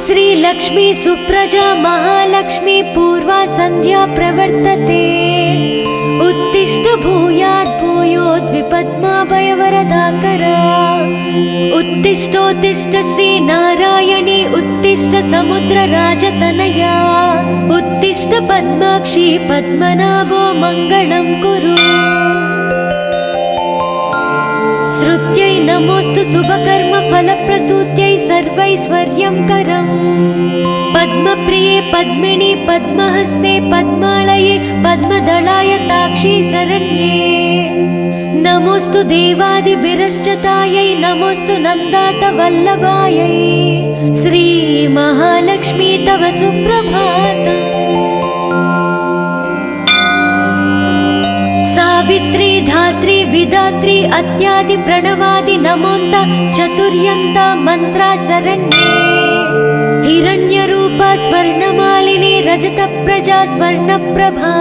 श्रीलक्ष्मी सुप्रजा महालक्ष्मी पूर्वा संध्या प्रवर्तते। उत्तिष्ठ भूयात् भूयोद्विपद्माभयवरदाकरा। उत्तिष्ठोत्तिष्ठ श्रीनारायणी उत्तिष्ठ समुद्रराजतनया। उत्तिष्ठ पद्माक्षी पद्मनाभो मङ्गलं कुरु। श्रुत्यै नमोऽस्तु शुभकर्म फलप्रसूत्यै सर्वैश्वर्यं करम्। पद्मप्रिये पद्मिनी पद्महस्ते पद्मालये पद्मदलाय ताक्षी शरण्ये। नमोऽस्तु देवादिभिरश्चतायै नमोऽस्तु नन्दात वल्लभायै। श्री महालक्ष्मी तव सुप्रभातम्। सावित्री धात्री विधात्री अत्यादि प्रणवादि नमोन्त चतुर्यन्त मंत्रा शरण्ये। हिरण्यरूपा स्वर्णमालिनी रजत प्रजा स्वर्णप्रभा।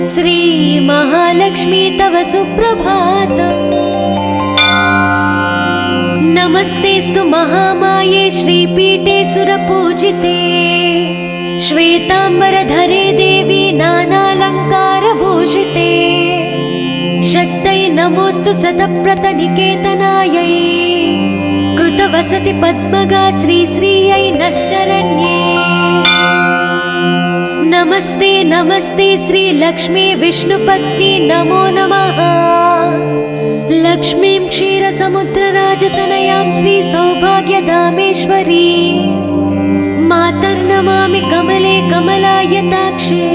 श्री महालक्ष्मी तव सुप्रभातम्। नमस्तेस्तु महामाये श्रीपीठे सुरपूजिते। श्वेतांबरधरे देवी नानालंकारभूषिते। शक्तै नमोऽस्तु सतप्रतनिकेतनायै। कृतवसति पद्मगा श्रीश्रियै नः शरण्ये। नमस्ते नमस्ते श्रीलक्ष्मी विष्णुपत्नी नमो नमः। लक्ष्मीं क्षीरसमुद्रराजतनयां श्रीसौभाग्यधामेश्वरी। मातर्नमामि कमले कमलायताक्षे।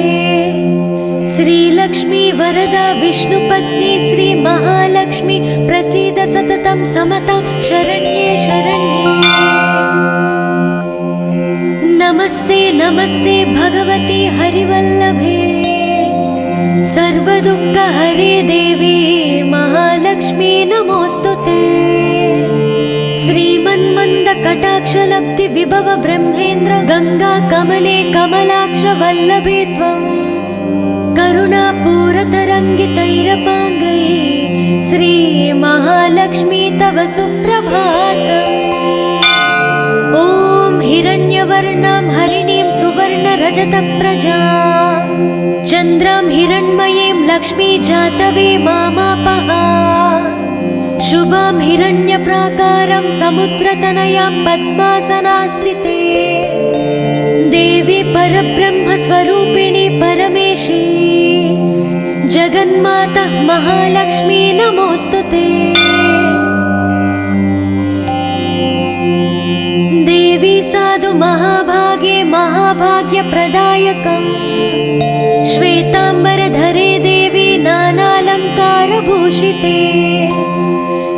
श्रीलक्ष्मी वरदा विष्णुपत्नी श्री महालक्ष्मी प्रसीद सततं समतां शरण्ये शरण्ये। नमस्ते नमस्ते भगवती हरिवल्लभे। सर्वदुःखहरे देवी महालक्ष्मी नमोऽस्तुते। श्रीमन्मन्दकटाक्षलब्धि विभव ब्रह्मेन्द्र गंगा कमले कमलाक्ष वल्लभे त्वं। करुणापूरतरङ्गितैरपाङ्गै श्री महालक्ष्मी तव सुप्रभातम्। ॐ हिरण्यवर्णां हरिणीं सुवर्णरजतप्रजां चन्द्रां हिरण्मयीं लक्ष्मी जातवे मामापः। शुभां हिरण्यप्राकारं समुद्रतनयां पद्मासनास्थिते। देवी परब्रह्मस्वरूपिणी परमेशी जगन्माता महालक्ष्मी नमोऽस्तुते। देवी साधु महाभागे महाभाग्यप्रदायकम्। श्वेतांबरधरे देवी नानालंकारभूषिते।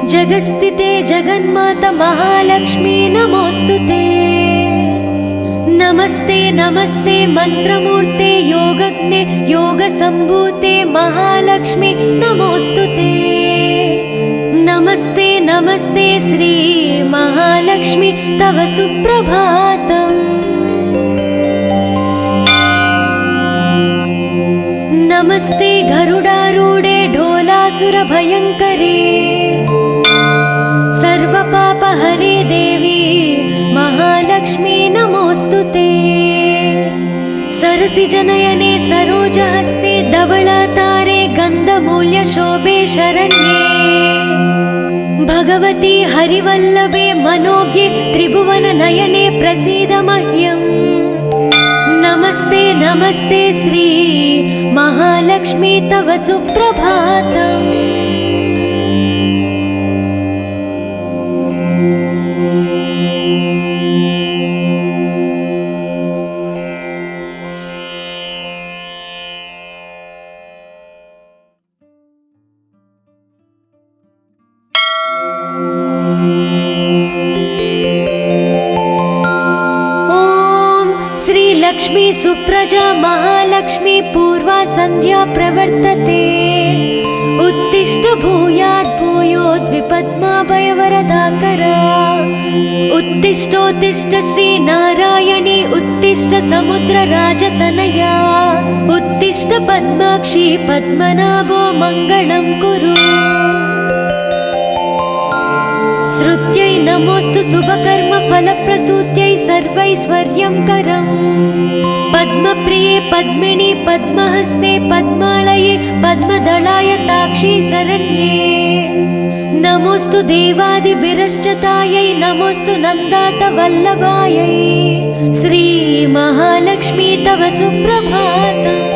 जगस्थिते जगन्माता महालक्ष्मी नमोऽस्तुते। नमस्ते नमस्ते मंत्रमूर्ते योगज्ञे योगसम्भूते महालक्ष्मी नमोऽस्तुते। नमस्ते नमस्ते श्री महालक्ष्मी तव सुप्रभातम्। नमस्ते गरुडारूढे ढोलासुरभयङ्करे। सर्वपापहरे देवी महालक्ष्मी नमोऽस्तुते। सरसिजनयने सरोजहस्ते धवलातारे गन्धमूल्यशोभे शरण्ये। भगवती हरिवल्लभे मनोज्ञे त्रिभुवननयने प्रसीद मह्यम्। नमस्ते नमस्ते श्री महालक्ष्मी तव सुप्रभातम्। लक्ष्मी सुप्रजा महालक्ष्मी पूर्वा संध्या प्रवर्तते। उत्तिष्ठ भूयात् भूयोद्विपद्माभयवरदाकरा। उत्तिष्ठोत्तिष्ठ श्रीनारायणी उत्तिष्ठ समुद्रराजतनया। उत्तिष्ठ पद्माक्षी पद्मनाभो मङ्गलं कुरु। श्रुत्यै नमोऽस्तु शुभकर्म फलप्रसूत्यै सर्वैश्वर्यङ्करम् पद्मप्रिये पद्मिनि पद्महस्ते पद्मालये पद्मदलायताक्षी शरण्ये नमोस्तु देवादिभिरश्चतायै नमोस्तु नन्दातवल्लभायै श्री महालक्ष्मी तव सुप्रभातम्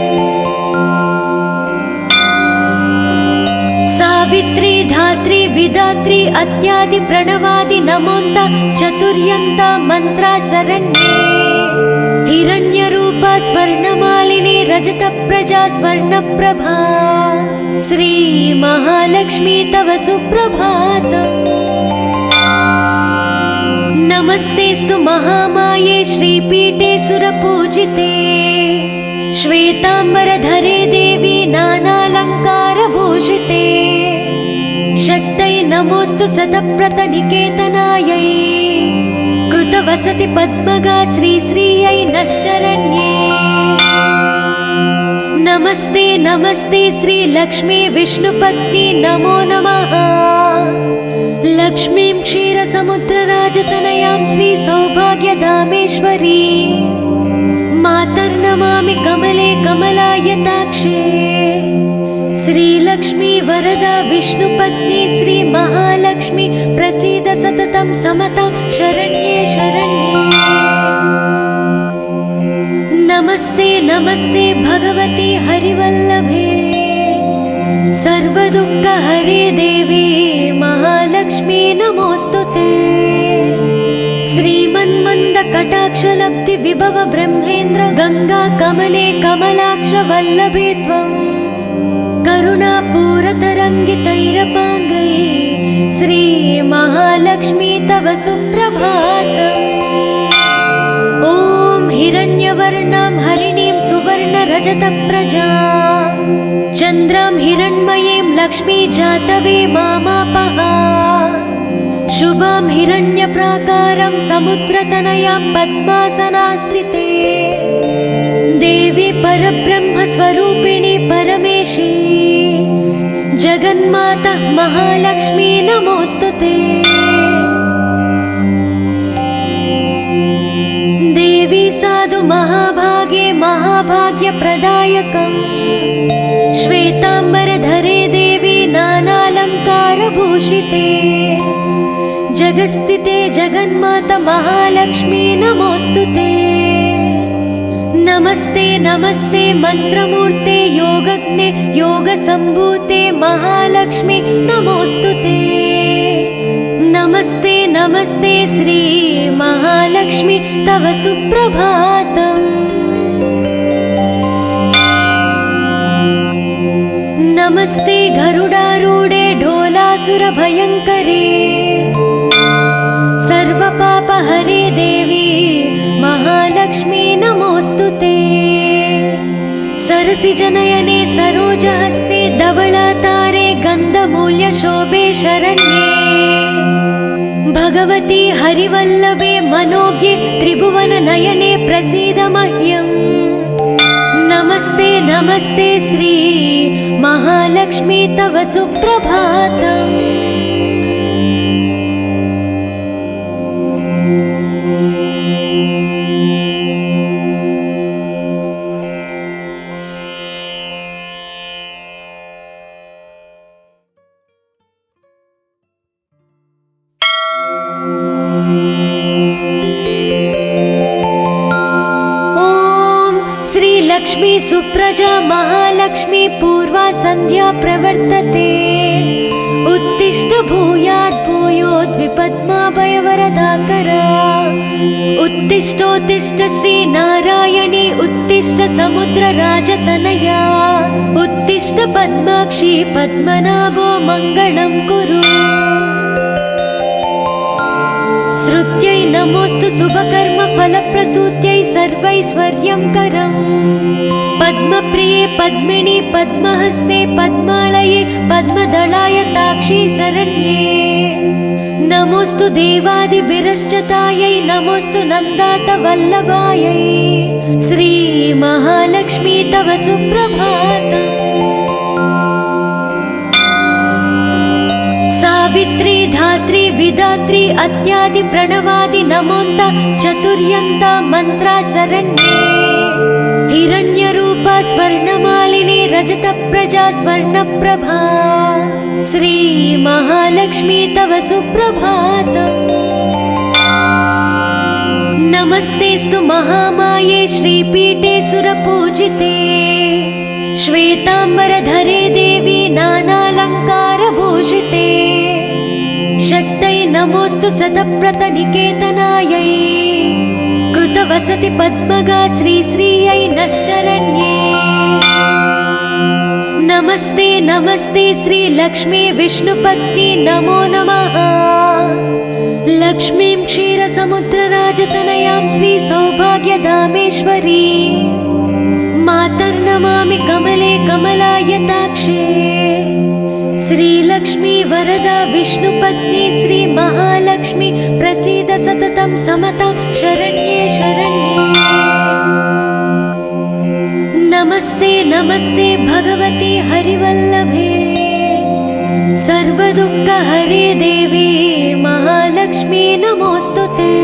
सावित्री धात्री विधात्री अत्यादि प्रणवादि नमोन्त चतुर्यन्त मंत्रा शरण्ये हिरण्यरूपा स्वर्णमालिनी रजतप्रजा स्वर्णप्रभा श्री महालक्ष्मी तव सुप्रभातम् नमस्तेस्तु महामाये श्रीपीठे सुरपूजिते श्वेतांबरधरे देवी नानालङ्कारभूषिते शक्तये नमोस्तु सतप्रतनिकेतनायै कृतवसति पद्मगा श्रीश्रियै नः शरण्ये नमस्ते नमस्ते श्रीलक्ष्मी विष्णुपत्नी नमो नमः लक्ष्मीं क्षीरसमुद्रराजतनयां श्रीसौभाग्यधामेश्वरी मातर्नमामि कमले कमलायताक्षे श्रीलक्ष्मी वरदा विष्णुपत्नी श्री महालक्ष्मी प्रसीद सततं समतां शरण्ये शरण्ये नमस्ते नमस्ते भगवती हरिवल्लभे सर्वदुःखहरे देवी महालक्ष्मी नमोस्तुते श्रीमन्मन्दकटाक्षलब्धि विभव ब्रह्मेन्द्र गंगा कमले कमलाक्ष वल्लभे त्वं करुणापूरतरङ्गितैरपाङ्गै श्री महालक्ष्मी तव सुप्रभातम् ॐ हिरण्यवर्णां हरिणीं सुवर्णरजतप्रजां चन्द्रां हिरण्मयीं लक्ष्मी जातवे मामापः शुभां हिरण्यप्राकारं समुद्रतनयां पद्मासनास्थिते देवी परब्रह्मस्वरूपिणी परमेशी जगन्माता महालक्ष्मी नमोस्तुते देवी साधु महाभागे महाभाग्यप्रदायकम् श्वेतांबरधरे देवी नानालङ्कारभूषिते जगस्थिते जगन्माता महालक्ष्मी नमोस्तुते नमस्ते नमस्ते मंत्रमूर्ते योगज्ञे योगसम्भूते महालक्ष्मी नमोस्तुते नमस्ते नमस्ते श्री महालक्ष्मी तव सुप्रभातम् नमस्ते गरुडारूढे ढोलासुरभयङ्करे सर्वपापहरे देवी महालक्ष्मी नमोस्तुते सरसिजनयने सरोजहस्ते धवलातारे गन्धमूल्यशोभे शरण्ये भगवती हरिवल्लभे मनोज्ञे त्रिभुवननयने प्रसीद मह्यम् नमस्ते नमस्ते श्री महालक्ष्मी तव सुप्रभातम् लक्ष्मी सुप्रजा महालक्ष्मी पूर्वा संध्या प्रवर्तते उत्तिष्ठ भूयात् भूयोद्विपद्माभयवरदाकरा उत्तिष्ठोत्तिष्ठ श्री नारायणी उत्तिष्ठ समुद्रराजतनया उत्तिष्ठ पद्माक्षी पद्मनाभो मङ्गलं कुरु श्रुत्यै नमोस्तु शुभकर्म फलप्रसूत्यै सर्वैश्वर्यङ्करम् पद्मप्रिये पद्मिनि पद्महस्ते पद्मालये पद्मदलायताक्षी शरण्ये नमोस्तु देवादिभिरश्चतायै नमोस्तु नन्दातवल्लभायै श्री महालक्ष्मी तव सुप्रभातम् सावित्री धात्री विधात्री अत्यादि प्रणवादि नमोन्त चतुर्यन्त मंत्रा शरण्ये हिरण्यरूपा स्वर्णमालिनी रजत प्रजा स्वर्णप्रभा श्री महालक्ष्मी तव सुप्रभातम्। नमस्तेस्तु महामाये श्रीपीठे सुरपूजिते श्वेतांबरधरे देवी नानालंकारभूषिते शक्तये नमोस्तु शतप्रतनिकेतनायै कृतवसति पद्मगा श्रीश्रियै नः शरण्ये। नमस्ते नमस्ते श्रीलक्ष्मी विष्णुपत्नी नमो नमः। लक्ष्मीं क्षीरसमुद्रराजतनयां श्रीसौभाग्यधामेश्वरी मातर्नमामि कमले कमलायताक्षे। श्रीलक्ष्मी वरदा विष्णुपत्नी श्रीमहालक्ष्मी प्रसीद सततं समतां शरण्ये शरण्ये। नमस्ते नमस्ते भगवती हरिवल्लभे सर्वदुःखहरे देवी महालक्ष्मी नमोस्तुते।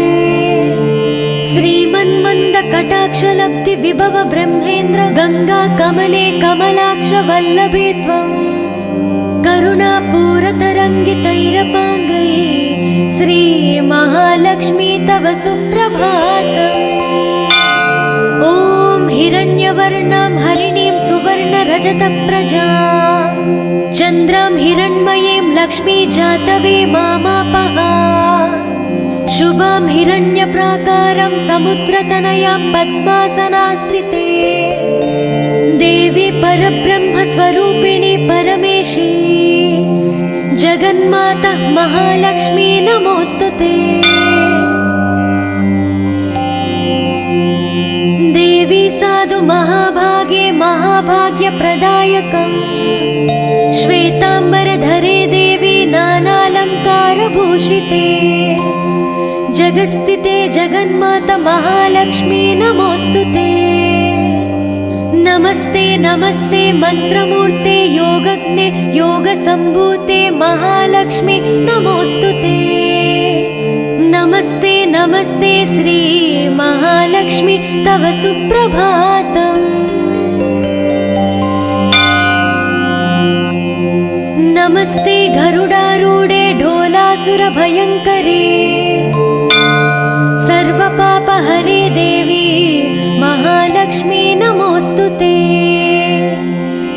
श्रीमन्मन्दकटाक्षलब्धि विभव ब्रह्मेन्द्र गंगा कमले कमलाक्ष वल्लभे त्वं करुणापूरतरङ्गितैरपाङ्गै श्री महालक्ष्मी तव सुप्रभातम्। ॐ हिरण्यवर्णां हरिणीं सुवर्णरजतप्रजां चन्द्रां हिरण्मयीं लक्ष्मी जातवे मामापः शुभां हिरण्यप्राकारं समुद्रतनयां पद्मासनास्थिते देवी परब्रह्मस्वरूपिणी परमेशी जगन्माता महालक्ष्मी नमोस्तुते। देवी साधु महाभागे महाभाग्यप्रदायकम् श्वेतांबरधरे देवी नानालंकारभूषिते जगस्थिते जगन्माता महालक्ष्मी नमोस्तुते। नमस्ते नमस्ते मंत्रमूर्ते योगज्ञे योगसंभूते महालक्ष्मी नमोस्तुते। नमस्ते नमस्ते श्री महालक्ष्मी तव सुप्रभातम्। नमस्ते गरुडारूढे ढोलासुरभयङ्करे सर्वपापहरे देवी महालक्ष्मी नमोस्तुते।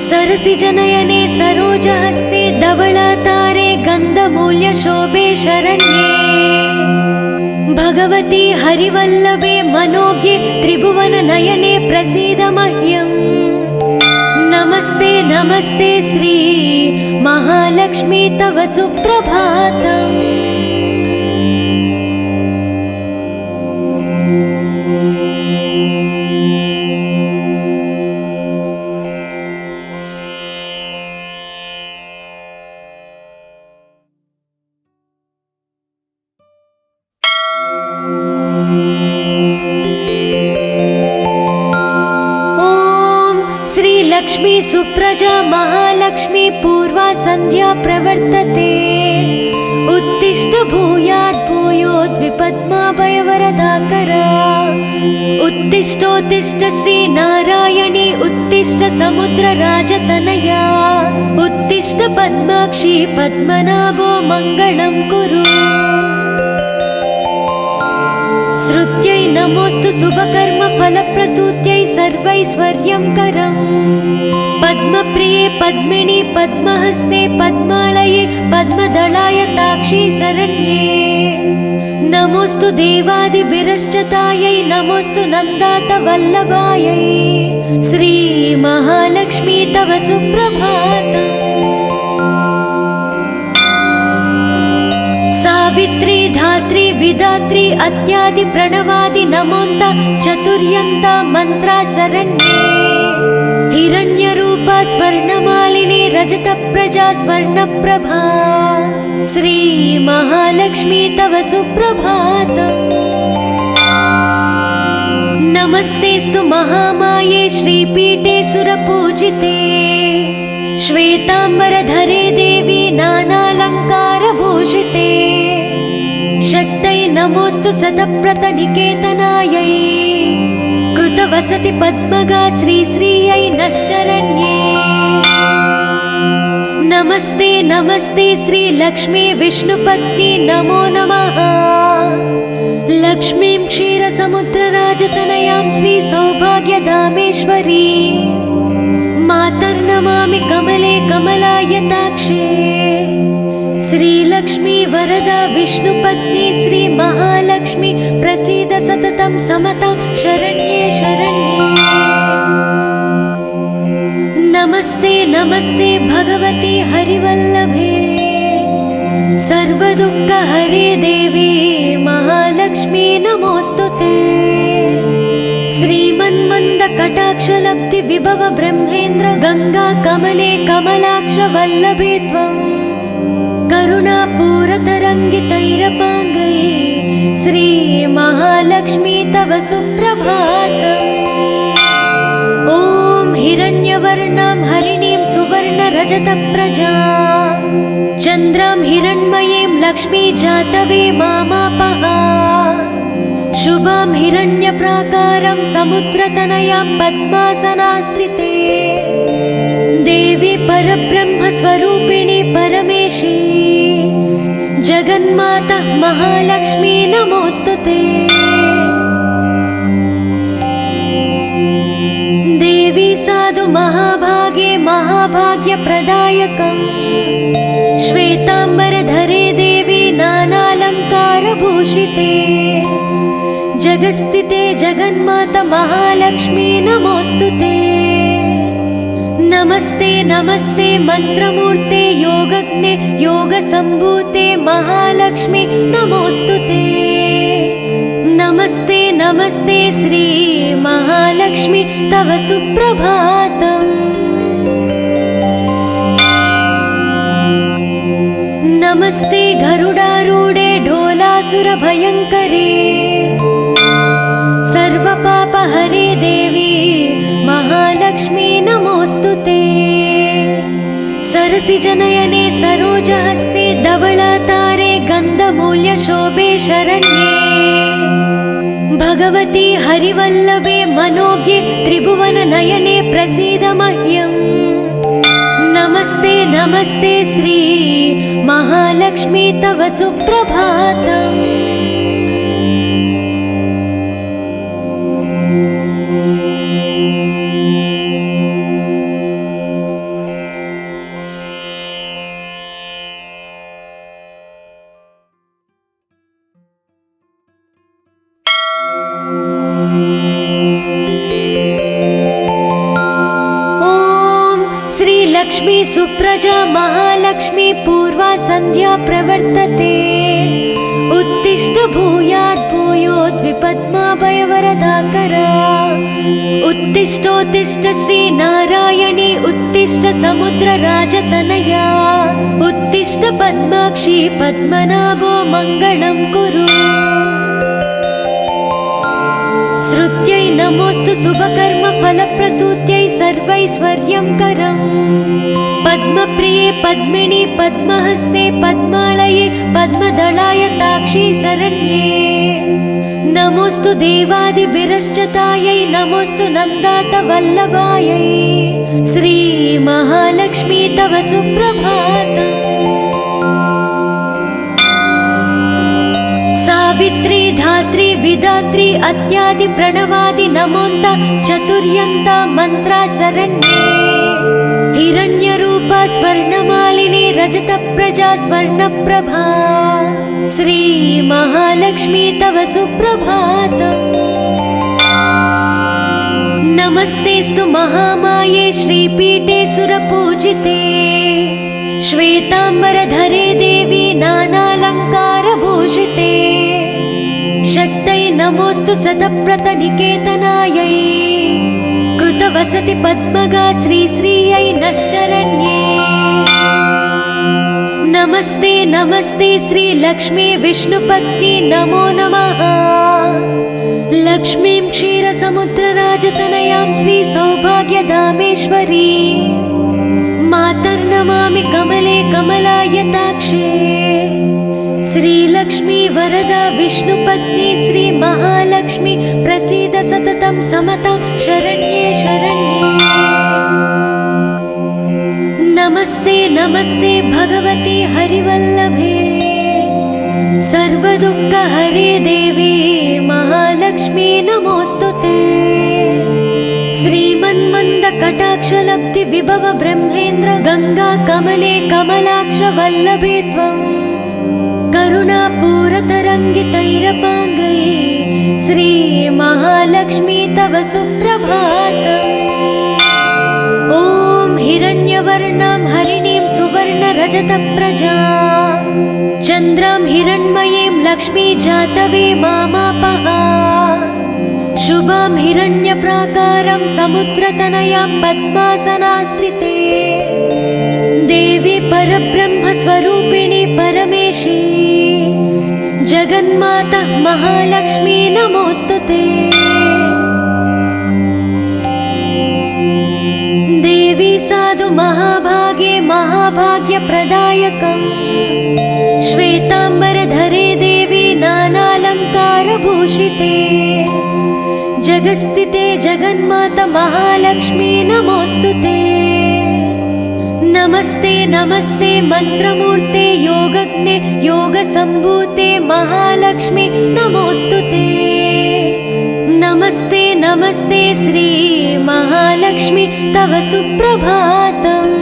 सरसिजनयने सरोजहस्ते धवलातारे गन्धमूल्यशोभे शरण्ये भगवती हरिवल्लभे मनोज्ञे त्रिभुवननयने प्रसीद मह्यम्। नमस्ते नमस्ते श्री महालक्ष्मी तव सुप्रभातम्। लक्ष्मी सुप्रजा महालक्ष्मी पूर्वा संध्या प्रवर्तते उत्तिष्ठ भूयात् भूयोद्विपद्माभयवरदाकरा उत्तिष्ठोत्तिष्ठ श्री नारायणी उत्तिष्ठ समुद्रराजतनया उत्तिष्ठ पद्माक्षी पद्मनाभो मंगलं कुरु। श्रुत्यै नमोस्तु शुभकर्म फलप्रसूत्यै सर्वैश्वर्यं करम् पद्मप्रिये पद्मिनी पद्महस्ते पद्मालये पद्मदलायताक्षी शरण्ये। नमोस्तु देवादिभिरश्चतायै नमोस्तु नन्दातवल्लभायै श्री महालक्ष्मी तव सुप्रभातम्। सावित्री धात्री विधात्री अत्यादि प्रणवादि नमोन्त चतुर्यन्त मंत्रा शरण्ये हिरण्यरूपा स्वर्णमालिनी रजत प्रजा स्वर्णप्रभा श्री महालक्ष्मी तव सुप्रभातम्। नमस्तेस्तु महामाये श्रीपीठे सुरपूजिते श्वेतांबरधरे देवी नानालंकारभूषिते शक्तै नमोऽस्तु सतप्रतनिकेतनायै कृतवसति पद्मगा श्रीश्रियै नः शरण्ये। नमस्ते नमस्ते श्रीलक्ष्मी विष्णुपत्नी नमो नमः। लक्ष्मीं क्षीरसमुद्रराजतनयां श्रीसौभाग्यधामेश्वरी मातर्नमामि कमले कमलायताक्षे। श्रीलक्ष्मी वरदा विष्णुपत्नी श्रीमहालक्ष्मी प्रसीद सततं समतां शरण्ये शरण्ये। नमस्ते नमस्ते भगवती हरिवल्लभे सर्वदुःखहरे देवी महालक्ष्मी नमोऽस्तुते। श्रीमन्मन्दकटाक्षलब्धि विभव ब्रह्मेन्द्र गंगा कमले कमलाक्ष वल्लभे त्वं करुणापूरतरङ्गितैरपाङ्गै श्री महालक्ष्मी तव सुप्रभातम्। ॐ हिरण्यवर्णां हरिणीं सुवर्णरजतप्रजां चन्द्रां हिरण्मयीं लक्ष्मी जातवे मामापः। शुभां हिरण्यप्राकारं समुद्रतनयां पद्मासनास्थिते देवी परब्रह्मस्वरूपिणी परमेशी जगन्माता महालक्ष्मी नमोऽस्तुते। देवी साधु महाभागे महाभाग्यप्रदायकम् श्वेताम्बरधरे देवी नानालङ्कारभूषिते जगस्थिते जगन्माता महालक्ष्मी नमोऽस्तुते। नमस्ते नमस्ते मंत्रमूर्ते योगज्ञे योगसम्भूते महालक्ष्मी नमोऽस्तुते। नमस्ते नमस्ते श्री महालक्ष्मी तव सुप्रभातम्। नमस्ते गरुडारूढे ढोलासुरभयङ्करे सर्वपापहरे देवी महालक्ष्मी नमोऽस्तुते। सरसिजनयने सरोजहस्ते धवलातारे गन्धमूल्यशोभे शरण्ये भगवती हरिवल्लभे मनोज्ञे त्रिभुवननयने प्रसीद मह्यम्। नमस्ते नमस्ते श्री महालक्ष्मी तव सुप्रभातम्। लक्ष्मी सुप्रजा महालक्ष्मी पूर्वा संध्या प्रवर्तते उत्तिष्ठ भूयात् भूयोद्विपद्माभयवरदाकरा। उत्तिष्ठोत्तिष्ठ श्री नारायणी उत्तिष्ठ समुद्रराजतनया उत्तिष्ठ पद्माक्षी पद्मनाभो मङ्गलं कुरु। श्रुत्यै नमोऽस्तु शुभकर्म फलप्रसूत्यै सर्वैश्वर्यं करम् पद्मप्रिये पद्मिनी पद्महस्ते पद्मालये पद्मदलाय ताक्षी शरण्ये। नमोऽस्तु देवादिभिरश्चतायै नमोऽस्तु नन्दात वल्लभायै श्री महालक्ष्मी तव सुप्रभातम्। सावित्री धात्री विधात्री अत्यादि प्रणवादि नमोन्त चतुर्यन्त मंत्रा शरण्ये। हिरण्यरूपा स्वर्णमालिनी रजतप्रजा स्वर्णप्रभा श्री महालक्ष्मी तव सुप्रभातम्। नमस्तेस्तु महामाये श्रीपीठे सुरपूजिते श्वेताम्बरधरे देवी नानालङ्कारभूषिते शक्तै नमोऽस्तु सतप्रतनिकेतनायै कृतवसति पद्मगा श्रीश्रियै नः शरण्ये। नमस्ते नमस्ते श्रीलक्ष्मी विष्णुपत्नी नमो नमः। लक्ष्मीं क्षीरसमुद्रराजतनयां श्रीसौभाग्यधामेश्वरी मातर्नमामि कमले कमलायताक्षे। श्रीलक्ष्मी वरदा विष्णुपत्नी श्री महालक्ष्मी प्रसीद सततं समतां शरण्ये शरण्ये। नमस्ते नमस्ते भगवती हरिवल्लभे सर्वदुःखहरे देवी महालक्ष्मी नमोस्तुते। श्रीमन्मन्दकटाक्षलब्धि विभव ब्रह्मेन्द्र गंगा कमले कमलाक्ष वल्लभे त्वं करुणापूरतरङ्गितैरपाङ्गै श्री महालक्ष्मी तव सुप्रभातम्। ॐ हिरण्यवर्णां हरिणीं सुवर्णरजतप्रजां चन्द्रां हिरण्मयीं लक्ष्मी जातवे मामापः। शुभां हिरण्यप्राकारं समुद्रतनयां पद्मासनास्थिते देवी परब्रह्मस्वरूपिणी परमेशी जगन्माता महालक्ष्मी नमोस्तुते। देवी साधु महाभागे महाभाग्यप्रदायकम् श्वेताम्बरधरे देवी नानालङ्कारभूषिते जगस्थिते जगन्माता महालक्ष्मी नमोस्तुते। नमस्ते नमस्ते मंत्रमूर्ते योगज्ञे योगसम्भूते महालक्ष्मी नमोस्तुते। नमस्ते नमस्ते श्री महालक्ष्मी तव सुप्रभातम्।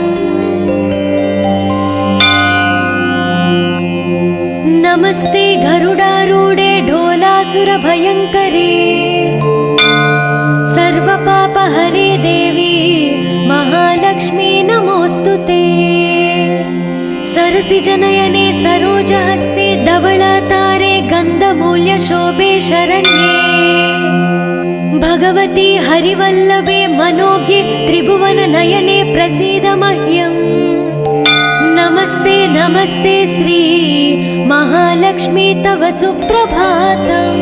नमस्ते गरुडारूढे ढोलासुरभयङ्करे सर्वपापहरे देवी महालक्ष्मी नमोस्तुते। सरसिजनयने सरोजहस्ते धवलातारे गन्धमूल्यशोभे शरण्ये भगवती हरिवल्लभे मनोज्ञे त्रिभुवननयने प्रसीद मह्यम्। नमस्ते नमस्ते श्री महालक्ष्मी तव सुप्रभातम्।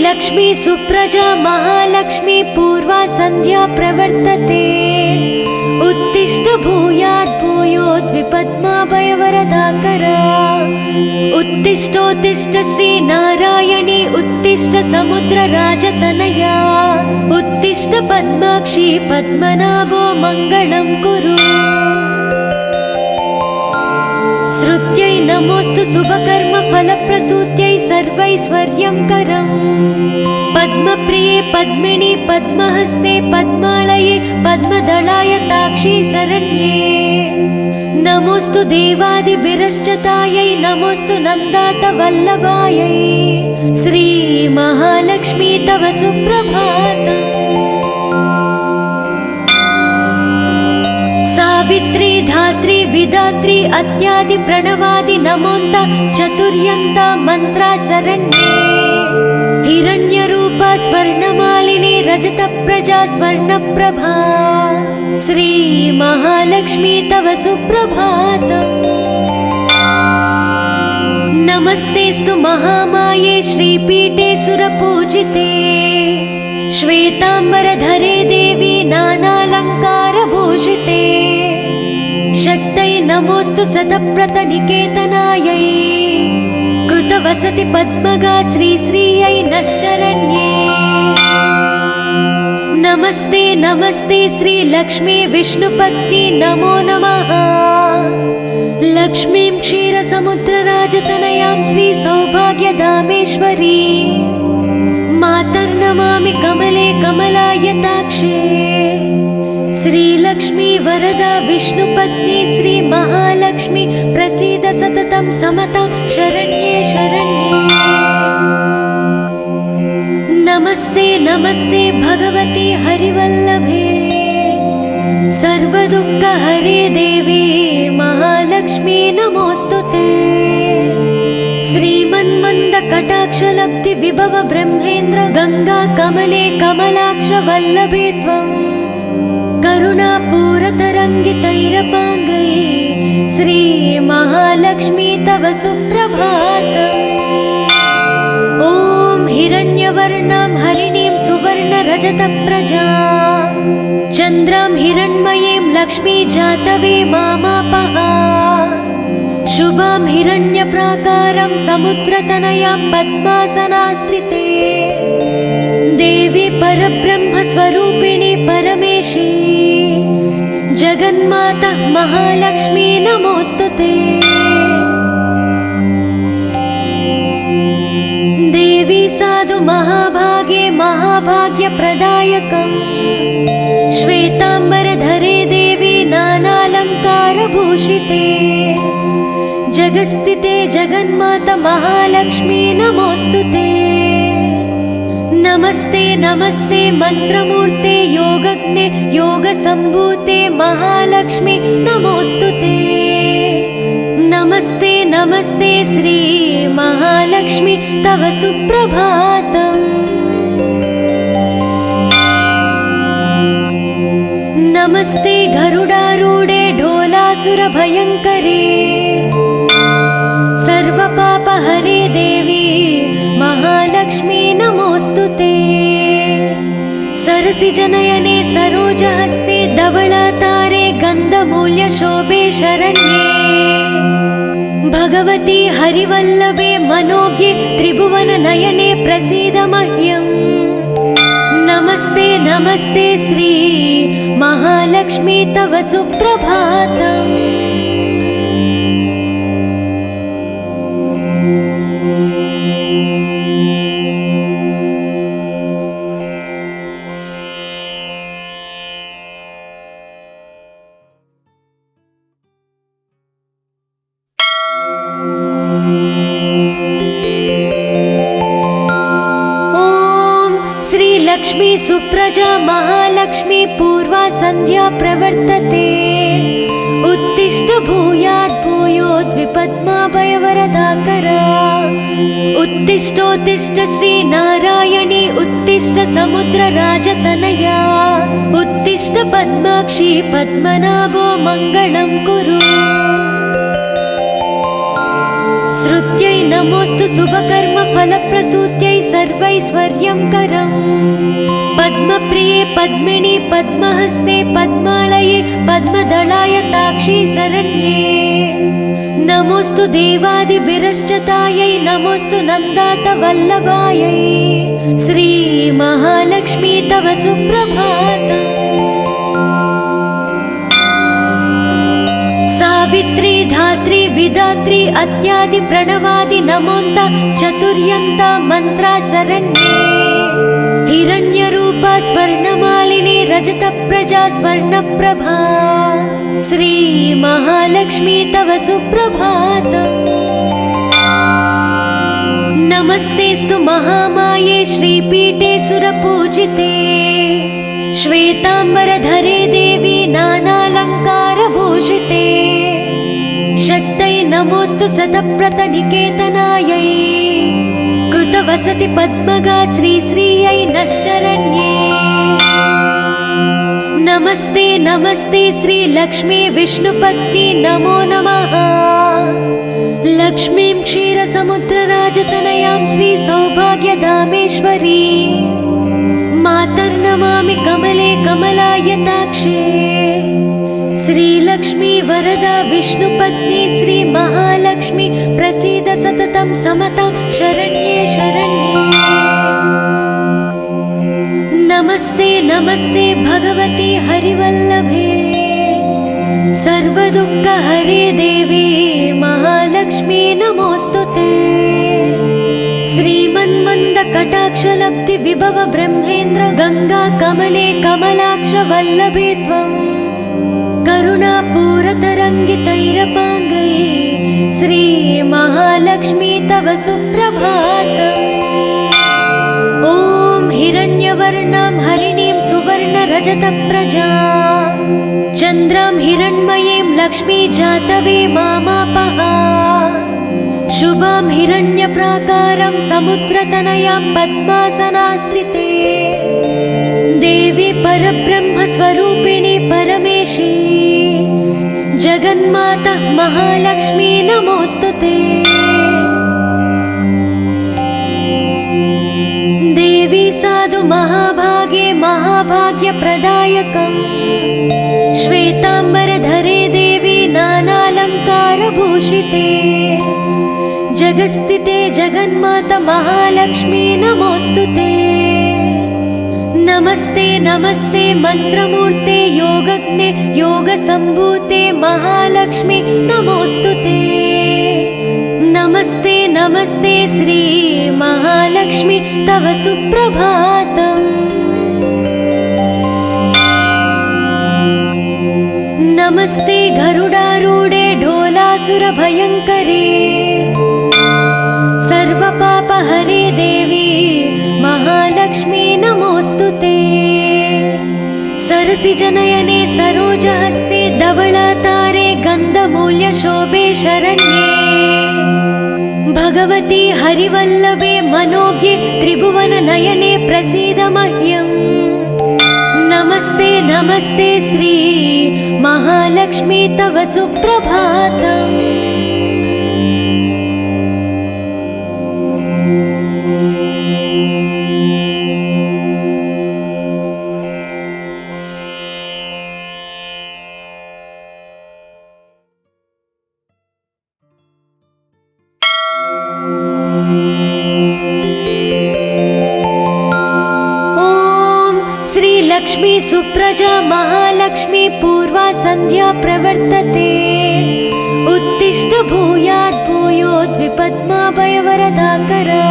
लक्ष्मी सुप्रजा महालक्ष्मी पूर्वा संध्या प्रवर्तते उत्तिष्ठ भूयात् भूयोद्विपद्माभयवरदाकरा उत्तिष्ठोत्तिष्ठ श्री नारायणी उत्तिष्ठ समुद्रराजतनया उत्तिष्ठ पद्माक्षी पद्मनाभो मङ्गलं कुरु। श्रुत्यै नमोस्तु शुभकर्म फलप्रसूत्यै सर्वैश्वर्यंकरम् पद्मप्रिये पद्मिनी पद्महस्ते पद्मालये पद्मदलायताक्षी शरण्ये। नमोस्तु देवादिभिरश्चतायै नमोस्तु नन्दातवल्लभायै श्री महालक्ष्मी तव सुप्रभातम्। सावित्री धात्री विधात्री अत्यादि प्रणवादि नमोन्त चतुर्यन्ता मंत्रा शरण्ये। हिरण्यरूपा स्वर्णमालिनी रजतप्रजा स्वर्णप्रभा श्री महालक्ष्मी तव सुप्रभातम्। नमस्तेस्तु महामाये श्रीपीठे सुरपूजिते श्वेताम्बरधरे देवी नानालङ्कारभूषिते शक्तै नमोस्तु शतप्रतनिकेतनायै कृतवसति पद्मगा श्रीश्रियै नः शरण्ये। नमस्ते नमस्ते श्री लक्ष्मी विष्णुपत्नी नमो नमः। लक्ष्मीं क्षीरसमुद्रराजतनयां श्री सौभाग्यधामेश्वरी मातर्नमामि कमले कमलायताक्षे। श्रीलक्ष्मी वरदा विष्णुपत्नी श्री महालक्ष्मी प्रसीद सततं समतां शरण्ये शरण्ये। नमस्ते नमस्ते भगवती हरिवल्लभे सर्वदुःखहरे देवी महालक्ष्मी नमोस्तुते। श्रीमन्मन्दकटाक्षलब्धि विभव ब्रह्मेन्द्र गंगा कमले कमलाक्ष वल्लभे त्वं करुणापूरतरङ्गितैरपाङ्गैः श्रीमहालक्ष्मी तव सुप्रभातम्। ॐ हिरण्यवर्णां हरिणीं सुवर्णरजतप्रजां चन्द्रां हिरण्मयीं लक्ष्मी जातवे मामापः। शुभां हिरण्यप्राकारां समुद्रतनयां पद्मासनास्थिते देवी परब्रह्मस्वरूपिणी परमेशी जगन्माता महालक्ष्मी नमोस्तुते। देवी साधु महाभागे महाभाग्यप्रदायकम् श्वेताम्बरधरे देवी नानालङ्कारभूषिते जगस्थिते जगन्माता महालक्ष्मी नमोस्तुते। नमस्ते नमस्ते मंत्रमूर्ते योगज्ञे योगसम्भूते महालक्ष्मी नमोस्तुते। नमस्ते नमस्ते श्री महालक्ष्मी तव सुप्रभातम्। नमस्ते गरुडारूढे ढोलासुरभयङ्करे सर्वपापहरे देवी महालक्ष्मी नमोस्तुते। सरसिजनयने सरोजहस्ते धवलातारे गन्धमूल्यशोभे शरण्ये भगवती हरिवल्लभे मनोज्ञे त्रिभुवननयने प्रसीद मह्यम्। नमस्ते नमस्ते श्री महालक्ष्मी तव सुप्रभातम्। लक्ष्मी सुप्रजा महालक्ष्मी पूर्वा संध्या प्रवर्तते उत्तिष्ठ भूयात् भूयोद्विपद्माभयवरदाकरा। उत्तिष्ठोत्तिष्ठ श्री नारायणी उत्तिष्ठ समुद्रराजतनया उत्तिष्ठ पद्माक्षी पद्मनाभो मङ्गलं कुरु। श्रुत्यै नमोस्तु शुभकर्म फलप्रसूत्यै सर्वैश्वर्यंकरम्। पद्मप्रिये पद्मिनी पद्महस्ते पद्मालये पद्मदलायताक्षी शरण्ये नमोस्तु देवादिभिरश्चतायै नमोस्तु नन्दातवल्लभायै श्री महालक्ष्मी तव सुप्रभातम्। सावित्री धात्री विधात्री अत्यादि प्रणवादि नमोन्ता चतुर्यन्ता मंत्रा शरण्ये हिरण्यरूपा स्वर्णमालिनी रजतप्रजा स्वर्णप्रभा श्री महालक्ष्मी तव सुप्रभातम्। नमस्तेस्तु महामाये श्रीपीठे सुरपूजिते श्वेताम्बरधरे देवी नानालङ्कारभूषिते शक्तै नमोस्तु सतप्रतनिकेतनायै कृतवसति पद्मगा श्रीश्रियै नः शरण्ये। नमस्ते नमस्ते श्री लक्ष्मी विष्णुपत्नी नमो नमः। लक्ष्मीं क्षीरसमुद्रराजतनयां श्री सौभाग्यधामेश्वरी मातर्नमामि कमले कमलायताक्षे श्रीलक्ष्मी वरदा विष्णुपत्नी श्री महालक्ष्मी प्रसीद सततं समतां शरण्ये शरण्ये। नमस्ते नमस्ते भगवती हरिवल्लभे सर्वदुःखहरे देवी महालक्ष्मी नमोस्तुते। श्रीमन्मन्दकटाक्षलब्धि विभव ब्रह्मेन्द्र गंगा कमले कमलाक्ष वल्लभे त्वं करुणापूरतरङ्गितैरपाङ्गैः श्री महालक्ष्मी तव सुप्रभातम्। ॐ हिरण्यवर्णां हरिणीं सुवर्णरजतप्रजां चन्द्रां हिरण्मयीं लक्ष्मी जातवे मामापः। शुभां हिरण्यप्राकारां समुद्रतनयां पद्मासनास्थिते देवी परब्रह्मस्वरूपिणी परमेशी जगन्माता महालक्ष्मी नमोस्तुते। देवी साधु महाभागे महाभाग्यप्रदायकम् श्वेतांबरधरे देवी नानालंकारभूषिते जगस्थिते जगन्माता महालक्ष्मी नमोस्तुते। नमस्ते नमस्ते मंत्रमूर्ते योगज्ञे योगसंभूते महालक्ष्मी नमोस्तुते। नमस्ते नमस्ते श्री महालक्ष्मी तव सुप्रभातम्। नमस्ते गरुडारूढे ढोलासुरभयङ्करे सर्वपापहरे देवी महालक्ष्मी नमोस्तुते। सरसिजनयने सरोजहस्ते धवलातारे गन्धमूल्यशोभे शरण्ये भगवती हरिवल्लभे मनोज्ञे त्रिभुवननयने प्रसीद मह्यम्। नमस्ते नमस्ते श्री महालक्ष्मी तव सुप्रभातम्। लक्ष्मी सुप्रजा महालक्ष्मी पूर्वा संध्या प्रवर्तते। उत्तिष्ठ भूयात् भूयोद्विपद्माभयवरदाकरा।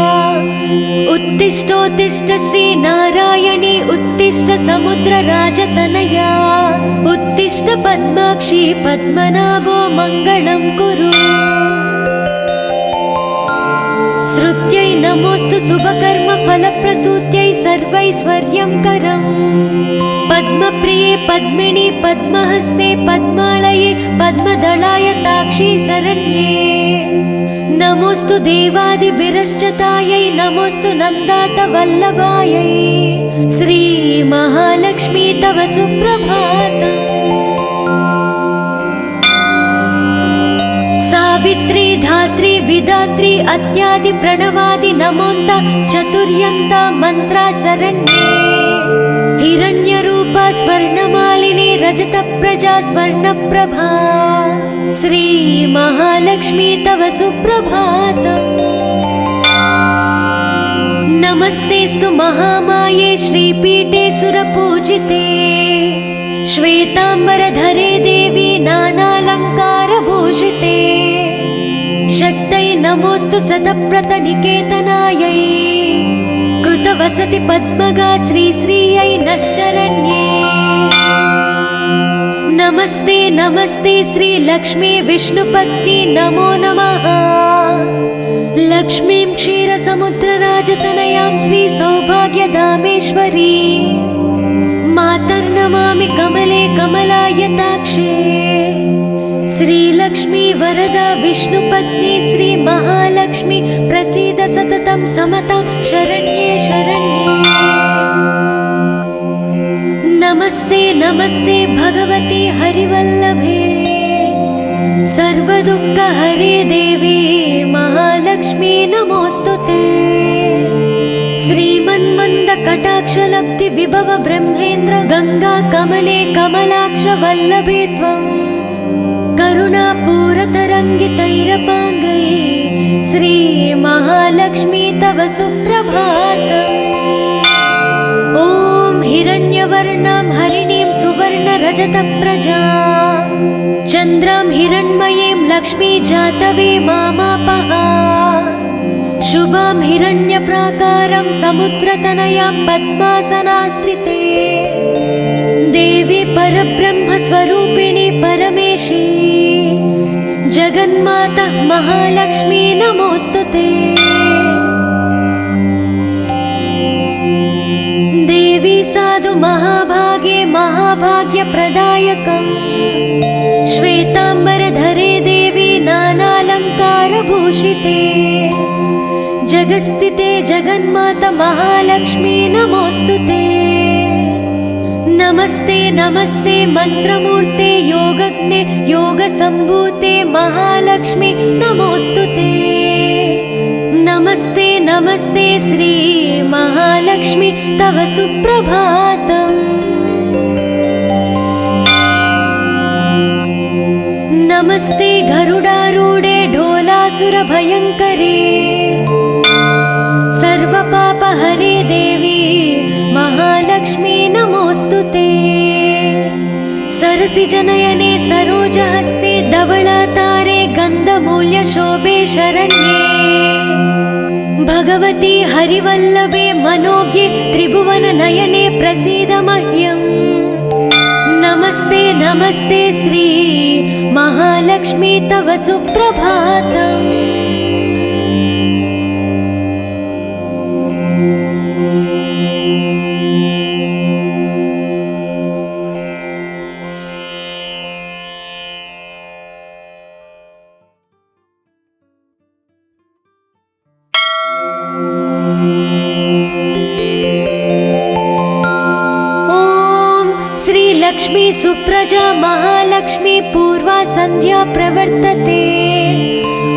उत्तिष्ठोत्तिष्ठ श्री नारायणी उत्तिष्ठ समुद्रराजतनया। उत्तिष्ठ पद्माक्षी पद्मनाभो मङ्गलं कुरु। श्रुत्यै नमोस्तु शुभकर्म फलप्रसूत्यै सर्वैश्वर्यं करम्। पद्मप्रिये पद्मिनी पद्महस्ते पद्मालये पद्मदलाय ताक्षी शरण्ये। नमोस्तु देवादिभिरश्चतायै नमोस्तु नन्दात वल्लभायै। श्री महालक्ष्मी तव सुप्रभातम्। सावित्री धात्री विधात्री अत्यादि प्रणवादि नमोन्ता चतुर्यन्ता मंत्रा शरण्ये। हिरण्यरूपा स्वर्णमालिनी रजतप्रजा स्वर्णप्रभा। श्री महालक्ष्मी तव सुप्रभातम्। नमस्तेस्तु महामाये श्रीपीठे सुरपूजिते श्वेतांबरधरे देवी नानालंकारभूषिते। शक्तै नमोस्तु सतप्रतनिकेतनायै। कृतवसति पद्मगा श्रीश्रियै नः शरण्ये। नमस्ते नमस्ते श्री लक्ष्मी विष्णुपत्नी नमो नमः। लक्ष्मीं क्षीरसमुद्रराजतनयां श्री सौभाग्यधामेश्वरी मातर्नमामि कमले कमलायताक्षे। श्रीलक्ष्मी वरदा विष्णुपत्नी श्री महालक्ष्मी प्रसीद सततं समतां शरण्ये शरण्ये। नमस्ते नमस्ते भगवती हरिवल्लभे सर्वदुःखहरे देवी महालक्ष्मी नमोस्तुते। श्रीमन्मन्दकटाक्षलब्धि विभव ब्रह्मेन्द्र गंगा कमले कमलाक्ष वल्लभे त्वं। करुणापूरतरङ्गितैरपाङ्गै श्री महालक्ष्मी तव सुप्रभातम्। ॐ हिरण्यवर्णां हरिणीं सुवर्णरजतप्रजां चन्द्रां हिरण्मयीं लक्ष्मी जातवे मामापः। शुभां हिरण्यप्राकारं समुद्रतनयां पद्मासनास्थिते। देवी परब्रह्मस्वरूपिणी परमेशी जगन्माता महालक्ष्मी नमोस्तुते। देवी साधु महाभागे महाभाग्यप्रदायकम् श्वेतांबरधरे देवी नानालंकारभूषिते जगस्थिते जगन्माता महालक्ष्मी नमोस्तुते। नमस्ते नमस्ते मंत्रमूर्ते योगज्ञे योगसम्भूते महालक्ष्मी नमोस्तुते। नमस्ते नमस्ते श्री महालक्ष्मी तव सुप्रभातम्। नमस्ते गरुडारूढे ढोलासुरभयङ्करे सर्वपापहरे देवी महालक्ष्मी नमोस्तुते। सरसिजनयने सरोजहस्ते धवलातारे गन्धमूल्यशोभे शरण्ये भगवती हरिवल्लभे मनोज्ञे त्रिभुवननयने प्रसीद मह्यम्। नमस्ते नमस्ते श्री महालक्ष्मी तव सुप्रभातम्। लक्ष्मी सुप्रजा महालक्ष्मी पूर्वा संध्या प्रवर्तते।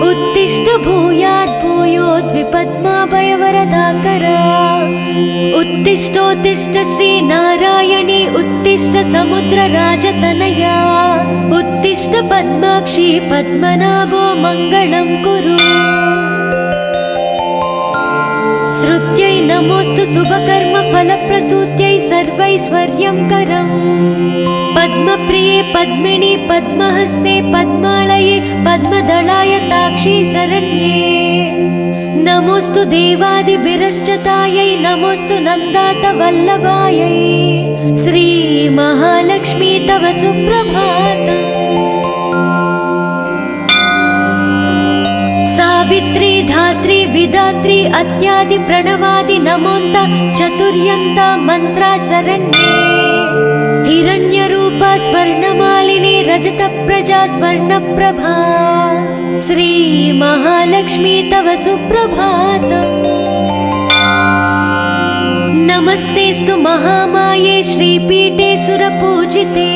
उत्तिष्ठ भूयात् भूयोद्विपद्माभयवरदाकरा। उत्तिष्ठोत्तिष्ठ श्री नारायणी उत्तिष्ठ समुद्रराजतनया। उत्तिष्ठ पद्माक्षी पद्मनाभो मङ्गलं कुरु। श्रुत्यै नमोस्तु शुभकर्म फलप्रसूत्यै सर्वैश्वर्यं करम्। पद्मप्रिये पद्मिनी पद्महस्ते पद्मालये पद्मदलाय ताक्षी शरण्ये। नमोस्तु देवादिभिरश्चतायै नमोस्तु नन्दात वल्लभायै। श्री महालक्ष्मी तव सुप्रभातम्। सावित्री धात्री विधात्री अत्यादि प्रणवादि नमोन्त चतुर्यन्त मंत्रा शरण्ये। हिरण्यरूपा स्वर्णमालिनी रजतप्रजा स्वर्णप्रभा। श्री महालक्ष्मी तव सुप्रभातम्। नमस्तेस्तु महामाये श्रीपीठे सुरपूजिते।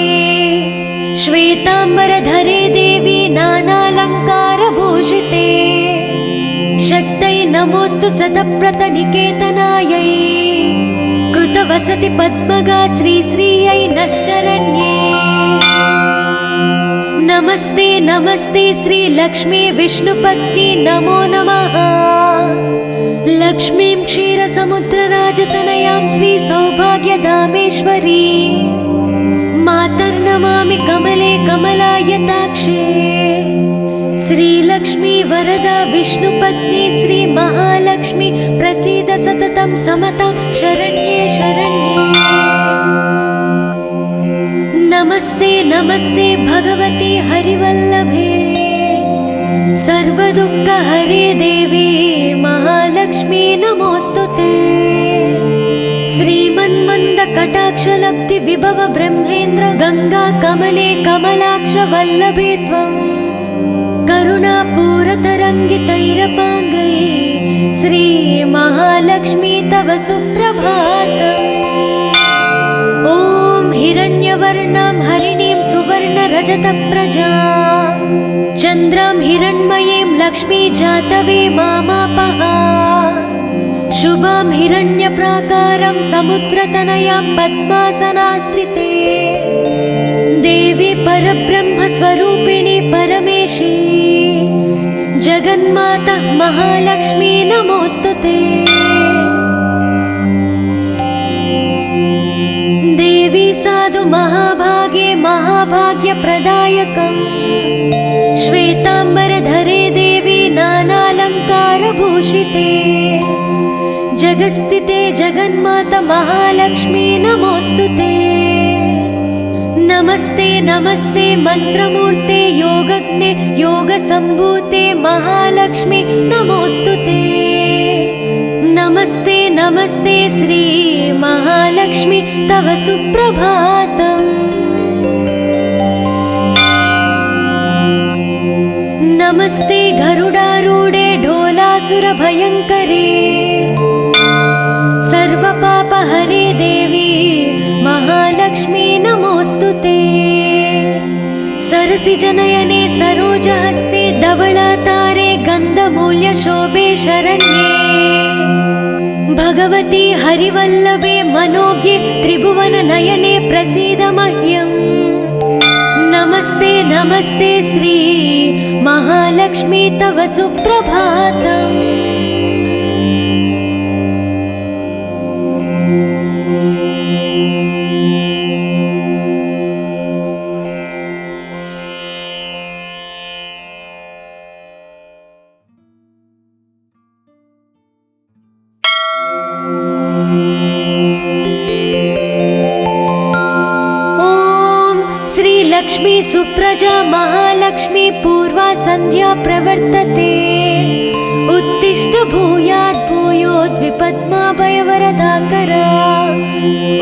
श्वेतांबरधरे देवी नानालङ्कारभूषिते। शक्तये नमोस्तु शतप्रतनिकेतनायै। कृतवसति पद्मगा श्रीश्रियै नः शरण्ये। नमस्ते नमस्ते श्री लक्ष्मी विष्णुपत्नी नमो नमः। लक्ष्मीं क्षीरसमुद्रराजतनयां श्री सौभाग्यधामेश्वरी मातर्नमामि कमले कमलायताक्षे। श्रीलक्ष्मी वरदा विष्णुपत्नी श्री महालक्ष्मी प्रसीद सततं समतां शरण्ये शरण्ये। नमस्ते नमस्ते भगवती हरिवल्लभे सर्वदुःखहरे देवी महालक्ष्मी नमोस्तुते। श्रीमन्मन्द कटाक्षलब्धि विभव ब्रह्मेन्द्र गंगा कमले कमलाक्ष वल्लभे त्वं। करुणापूरतरङ्गितैरपाङ्गै श्री महालक्ष्मी तव सुप्रभातम्। ॐ हिरण्यवर्णां हरिणीं सुवर्णरजतप्रजां चन्द्रां हिरण्मयीं लक्ष्मी जातवे मामापः। शुभां हिरण्यप्राकारं समुद्रतनयां पद्मासनास्थिते। देवी परब्रह्मस्वरूपिणी परमेशी जगन्माता महालक्ष्मी नमोस्तुते। देवी साधु महाभागे महाभाग्यप्रदायकम्। श्वेतांबरधरे देवी नानालङ्कारभूषिते। जगस्थिते जगन्माता महालक्ष्मी नमोस्तुते। नमस्ते नमस्ते मंत्रमूर्ते योगज्ञे योगसम्भूते महालक्ष्मी नमोस्तुते। नमस्ते नमस्ते श्री महालक्ष्मी तव सुप्रभातम्। नमस्ते गरुडारूढे ढोलासुरभयङ्करे सर्वपापहरे देवी महालक्ष्मी नमोऽस्तुते। सरसिजनयने सरोजहस्ते धवलातारे गन्धमूल्यशोभे शरण्ये। भगवती हरिवल्लभे मनोज्ञे त्रिभुवननयने प्रसीद मह्यम्। नमस्ते नमस्ते श्री महालक्ष्मी तव सुप्रभातम्। लक्ष्मी सुप्रजा महालक्ष्मी पूर्वा संध्या प्रवर्तते। उत्तिष्ठ भूयात् भूयोद्विपद्माभयवरदाकरा।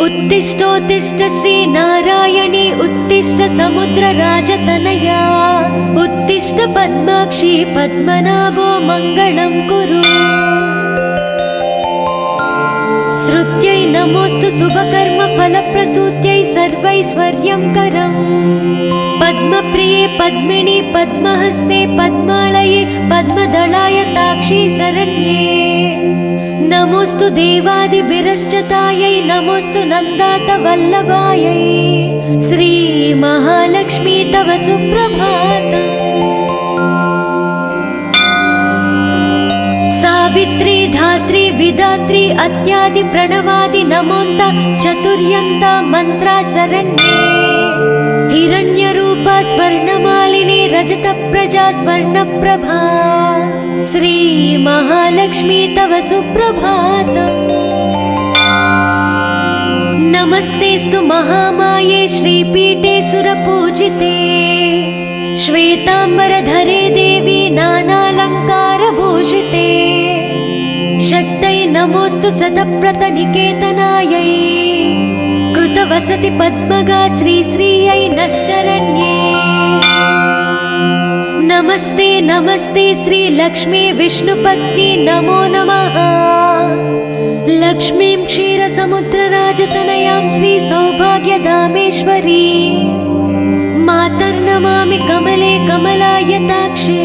उत्तिष्ठोत्तिष्ठ श्री नारायणी उत्तिष्ठ समुद्रराजतनया। उत्तिष्ठ पद्माक्षी पद्मनाभो मङ्गलं कुरु। श्रुत्यै नमोऽस्तु शुभकर्म फलप्रसूत्यै सर्वैश्वर्यं करम्। पद्मप्रिये पद्मिनी पद्महस्ते पद्मालये पद्मदलाय ताक्षी शरण्ये। नमोऽस्तु देवादिभिरश्चतायै नमोऽस्तु नन्दातवल्लभायै। श्री महालक्ष्मी तव सुप्रभातम्। सावित्री धात्री विधात्री अत्यादि प्रणवादि नमोन्त चतुर्यन्ता मंत्रा शरण्ये। हिरण्यरूपा स्वर्णमालिनी रजतप्रजा स्वर्णप्रभा। श्री महालक्ष्मी तव सुप्रभातम्। नमस्तेस्तु महामाये श्रीपीठे सुरपूजिते। श्वेतांबरधरे देवी नानालङ्कारभूषिते। शक्तै नमोऽस्तु शतप्रतनिकेतनायै। कृतवसति पद्मगा श्रीश्रियै नः शरण्ये। नमस्ते नमस्ते श्रीलक्ष्मी विष्णुपत्नी नमो नमः। लक्ष्मीं क्षीरसमुद्रराजतनयां श्रीसौभाग्यधामेश्वरी। मातर्नमामि कमले कमलायताक्षे।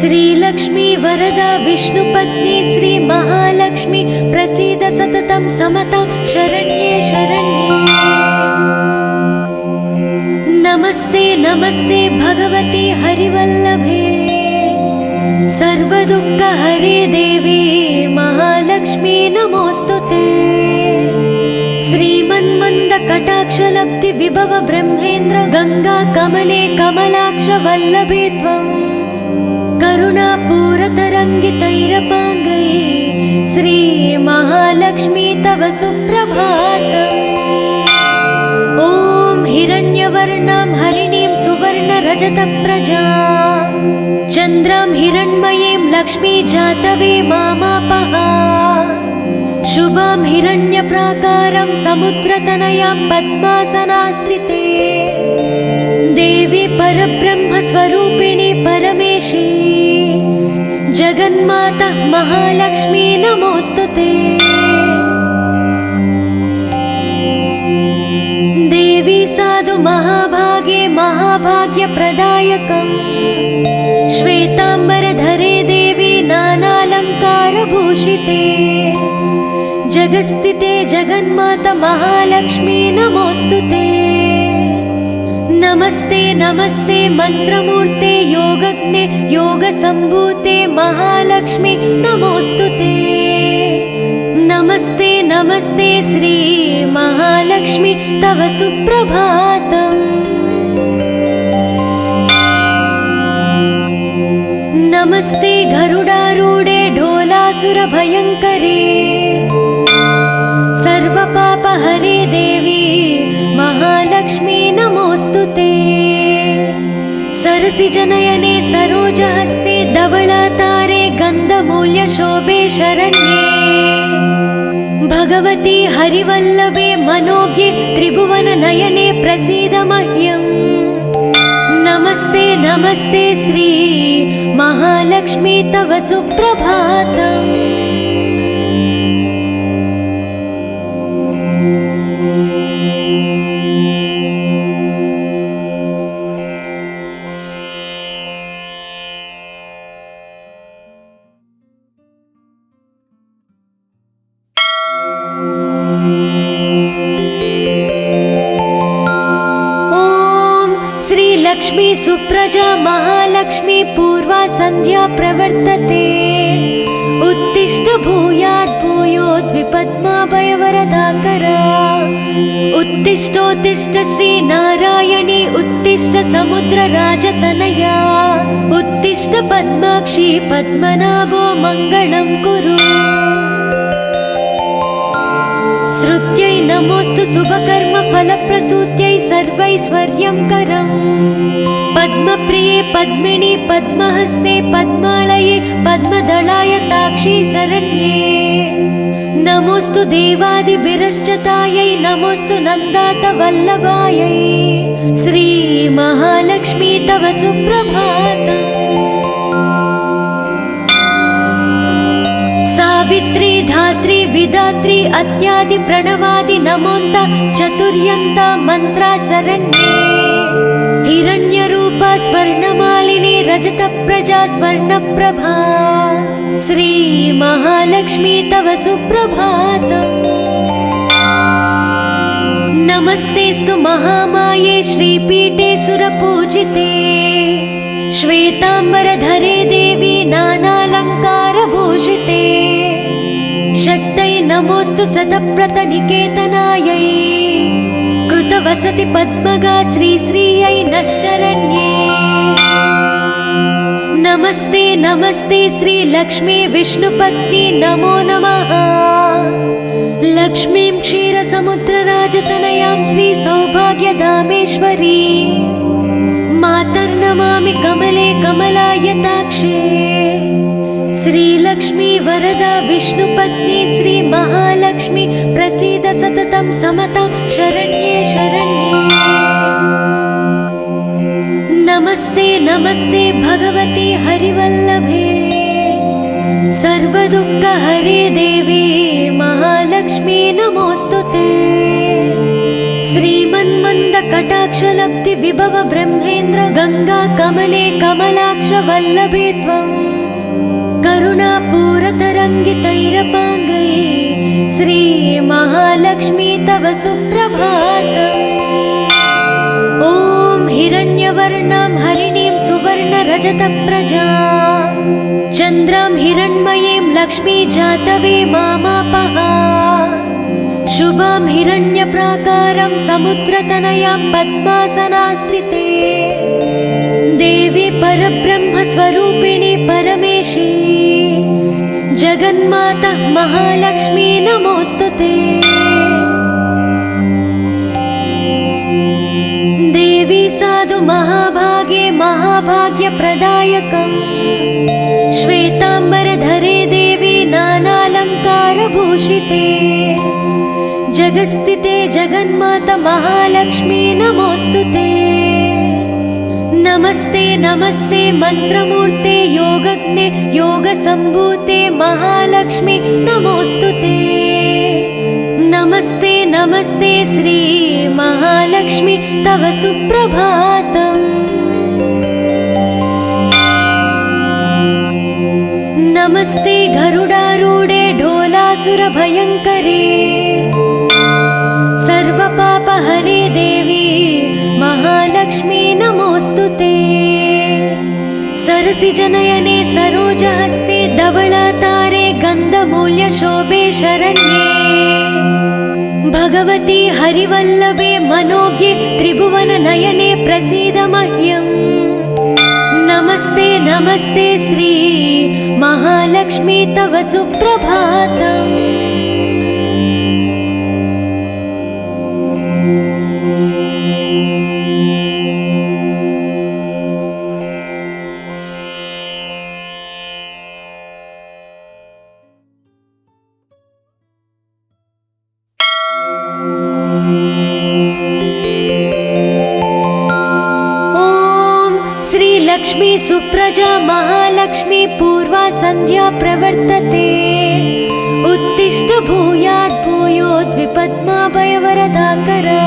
श्रीलक्ष्मी वरदा विष्णुपत्नी श्री महालक्ष्मी प्रसीद सततं समतां शरण्ये शरण्ये। नमस्ते नमस्ते भगवती हरिवल्लभे। सर्वदुःखहरे देवी महालक्ष्मी नमोऽस्तुते। श्रीमन्मन्दकटाक्षलब्धि विभव ब्रह्मेन्द्र गंगा कमले कमलाक्ष वल्लभे त्वम्। करुणापूरतरङ्गितैरपाङ्गै श्री महालक्ष्मी तव सुप्रभातम्। ॐ हिरण्यवर्णां हरिणीं सुवर्णरजतप्रजां चन्द्रां हिरण्मयीं लक्ष्मी जातवे मामापः। शुभां हिरण्यप्राकारं समुद्रतनयां पद्मासनास्थिते। देवी परब्रह्मस्वरूपिणी परमेशी जगन्माता महालक्ष्मी नमोऽस्तुते। देवी साधु महाभागे महाभाग्यप्रदायकम्। श्वेतांबरधरे देवी नानालङ्कारभूषिते। जगस्थिते जगन्माता महालक्ष्मी नमोऽस्तुते। नमस्ते नमस्ते मंत्रमूर्ते योगज्ञे योगसम्भूते महालक्ष्मी नमोऽस्तुते। नमस्ते नमस्ते श्री महालक्ष्मी तव सुप्रभातम्। नमस्ते गरुडारूढे ढोलासुरभयङ्करे। सर्वपापहरे देवी महालक्ष्मी नमोऽस्तुते। सरसिजनयने सरोजहस्ते धवलातारे गन्धमूल्यशोभे शरण्ये। भगवती हरिवल्लभे मनोज्ञे त्रिभुवननयने प्रसीद मह्यम्। नमस्ते नमस्ते श्री महालक्ष्मी तव सुप्रभातम्। श्रीलक्ष्मी सुप्रजा महालक्ष्मी पूर्वा सन्ध्या प्रवर्तते। उत्तिष्ठ भूयात् भूयोद्विपद्माभयवरदाकरा। उत्तिष्ठोत्तिष्ठ श्रीनारायणी उत्तिष्ठ समुद्रराजतनया। उत्तिष्ठ पद्माक्षी पद्मनाभो मङ्गलं कुरु। श्रुत्यै नमोऽस्तु शुभकर्म फलप्रसूत्यै सर्वैश्वर्यं करम्। पद्मप्रिये पद्मिनी पद्महस्ते पद्मालये पद्मदलाय ताक्षी शरण्ये। नमोऽस्तु देवादिभिरश्चतायै नमोऽस्तु नन्दात वल्लभायै। श्री महालक्ष्मी तव सुप्रभातम्। सावित्री धात्री विधात्री अत्यादि प्रणवादि नमोन्त चतुर्यन्त मंत्रा शरण्ये। हिरण्यरूपा स्वर्णमालिनी रजत प्रजा स्वर्णप्रभा। श्री महालक्ष्मी तव सुप्रभातम्। नमस्तेस्तु महामाये श्रीपीठे सुरपूजिते। श्वेतांबरधरे देवी नानालङ्कारभूषिते। शक्तै नमोऽस्तु शतप्रतनिकेतनायै। कृतवसति पद्मगा श्रीश्रियै नः शरण्ये। नमस्ते नमस्ते श्रीलक्ष्मी विष्णुपत्नी नमो नमः। लक्ष्मीं क्षीरसमुद्रराजतनयां श्रीसौभाग्यधामेश्वरी। मातर्नमामि कमले कमलायताक्षे। श्रीलक्ष्मी वरदा विष्णुपत्नी श्री महालक्ष्मी प्रसीद सततं समतां शरण्ये शरण्ये। नमस्ते नमस्ते भगवती हरिवल्लभे। सर्वदुःखहरे देवी महालक्ष्मी नमोऽस्तुते। श्रीमन्मन्दकटाक्षलब्धि विभव ब्रह्मेन्द्र गंगा कमले कमलाक्ष वल्लभे त्वं। करुणापूरतरङ्गितैरपाङ्गै श्री महालक्ष्मी तव सुप्रभातम्। ॐ हिरण्यवर्णां हरिणीं सुवर्णरजतप्रजां चन्द्रां हिरण्मयीं लक्ष्मी जातवे मामापः। शुभां हिरण्यप्राकारं समुद्रतनयां पद्मासनास्थिते। देवी परब्रह्मस्वरूपिणी परमेशी जगन्माता महालक्ष्मी नमोऽस्तुते। देवी साधु महाभागे महाभाग्यप्रदायकम्। श्वेतांबरधरे देवी नानालङ्कारभूषिते। जगस्थिते जगन्माता महालक्ष्मी नमोऽस्तुते। नमस्ते नमस्ते मंत्रमूर्ते योगज्ञे योगसम्भूते महालक्ष्मी नमोऽस्तुते। नमस्ते नमस्ते श्री महालक्ष्मी तव सुप्रभातम्। नमस्ते गरुडारूढे ढोलासुरभयङ्करे। सर्वपापहरे देवी महालक्ष्मी नमोऽस्तुते। सरसिजनयने सरोजहस्ते धवलातारे गन्धमूल्यशोभे शरण्ये। भगवती हरिवल्लभे मनोज्ञे त्रिभुवननयने प्रसीद मह्यम्। नमस्ते नमस्ते श्री महालक्ष्मी तव सुप्रभातम्। लक्ष्मी सुप्रजा महालक्ष्मी पूर्वा सन्ध्या प्रवर्तते। उत्तिष्ठ भूयात् भूयोद्विपद्माभयवरदाकरा।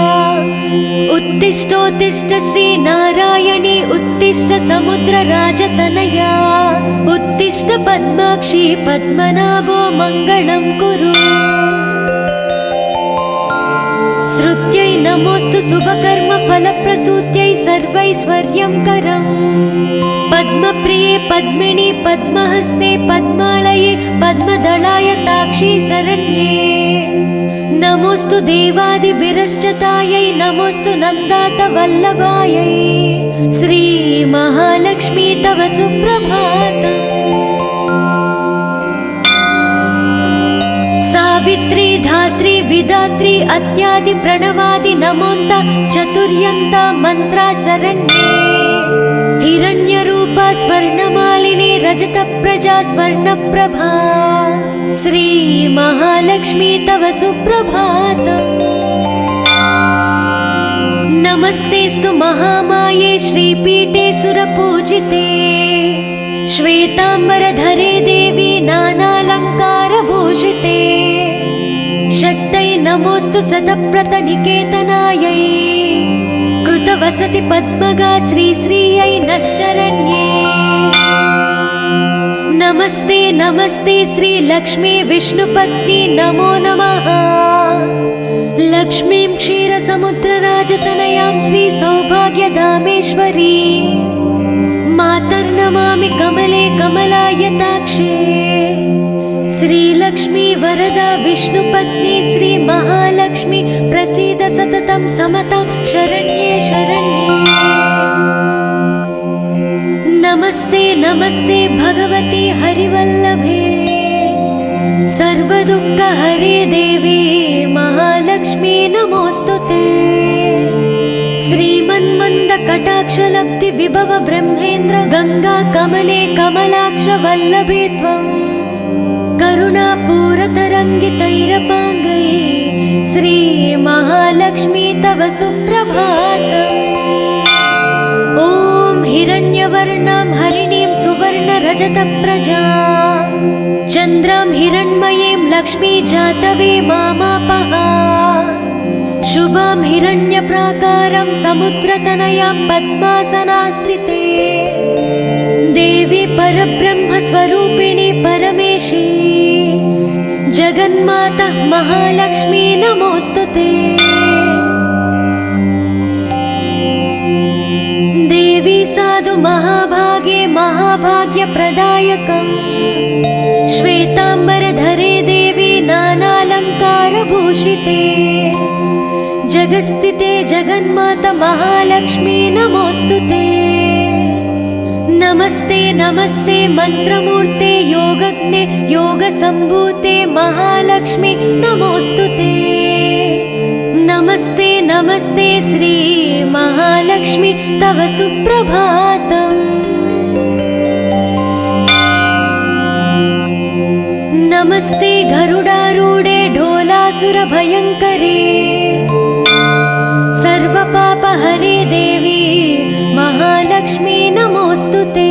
उत्तिष्ठोत्तिष्ठ श्रीनारायणी उत्तिष्ठ समुद्रराजतनया। उत्तिष्ठ पद्माक्षी पद्मनाभो मङ्गलं कुरु। श्रुत्यै नमोऽस्तु शुभकर्म फलप्रसूत्यै फलप्रसूत्यै सर्वैश्वर्यं करम् पद्मप्रिये पद्मिनि पद्महस्ते पद्मालये पद्मदलायताक्षी शरण्ये नमोस्तु देवादिभिरश्चतायै नमोस्तु नन्दातवल्लभायै श्री महालक्ष्मी तव सुप्रभातम् सावित्री धात्री विधात्री अत्यादि प्रणवादि नमोन्त चतुर्यन्त मन्त्रा शरण्ये हिरण्यरूपा स्वर्णमालिनी रजतप्रजा स्वर्णप्रभा श्री महालक्ष्मी तव सुप्रभातम् नमस्तेस्तु महामाये श्रीपीठे सुरपूजिते श्वेताम्बरधरे देवी नानालङ्कारभूषिते शक्तै नमोस्तु शतप्रतनिकेतनायै कृतवसति पद्मगा श्रीश्रियै नः शरण्ये नमस्ते नमस्ते श्रीलक्ष्मी विष्णुपत्नी नमो नमः लक्ष्मीं क्षीरसमुद्रराजतनयां श्रीसौभाग्यधामेश्वरी मातर्नमामि कमले कमलायताक्षे श्रीलक्ष्मी वरदा विष्णुपत्नी श्रीमहालक्ष्मी प्रसीद सततं समतां शरण्ये शरण्ये नमस्ते नमस्ते भगवती हरिवल्लभे सर्वदुःखहरे देवी महालक्ष्मी नमोस्तुते श्रीमन्मन्दकटाक्षलब्धि विभव ब्रह्मेन्द्र गंगा कमले कमलाक्ष वल्लभे त्वं करुणापूरतरङ्गितैरपाङ्गै श्री महालक्ष्मी तव सुप्रभातम् ॐ हिरण्यवर्णां हरिणीं सुवर्णरजतप्रजां चन्द्रां हिरण्मयीं लक्ष्मी जातवे मामापः शुभां हिरण्यप्राकारं समुद्रतनयां पद्मासनास्थिते देवी परब्रह्मस्वरूपिणी परमेशी जगन्माता महालक्ष्मी नमोस्तुते देवी साधु महाभागे महाभाग्यप्रदायकम् श्वेताम्बरधरे देवी नानालङ्कारभूषिते जगस्थिते जगन्माता महालक्ष्मी नमोस्तुते नमस्ते नमस्ते मंत्रमूर्ते योगज्ञे योगसम्भूते महालक्ष्मी नमोस्तुते नमस्ते नमस्ते श्री महालक्ष्मी तव सुप्रभातम् नमस्ते गरुडारूढे ढोलासुरभयङ्करे सर्वपापहरे देवी महालक्ष्मी नमोस्तुते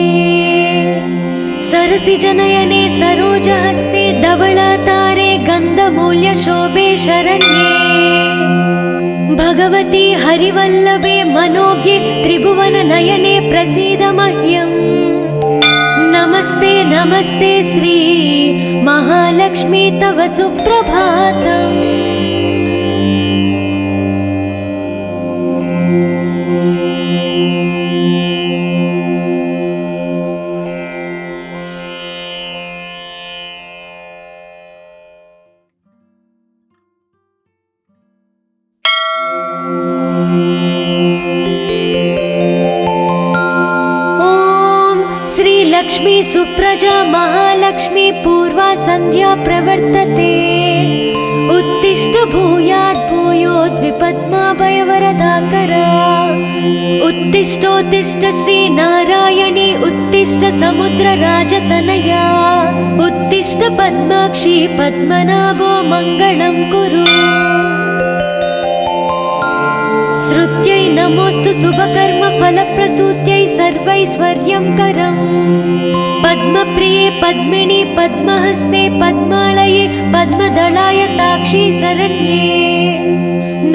सरसिजनयने सरोजहस्ते धवलातारे गन्धमूल्यशोभे शरण्ये भगवती हरिवल्लभे मनोज्ञे त्रिभुवननयने प्रसीद मह्यम् नमस्ते नमस्ते श्री महालक्ष्मी तव सुप्रभातम् लक्ष्मी सुप्रजा महालक्ष्मी पूर्वा संध्या प्रवर्तते उत्तिष्ठ भूयात् भूयोद्विपद्माभयवरदाकरा उत्तिष्ठोत्तिष्ठ श्री नारायणी उत्तिष्ठ समुद्रराजतनया उत्तिष्ठ पद्माक्षी पद्मनाभो मङ्गलं कुरु श्रुत्यै नमोस्तु शुभकर्म फलप्रसूत्यै सर्वैश्वर्यं करम् पद्मप्रिये पद्मिनि पद्महस्ते पद्मालये पद्मदलायताक्षी शरण्ये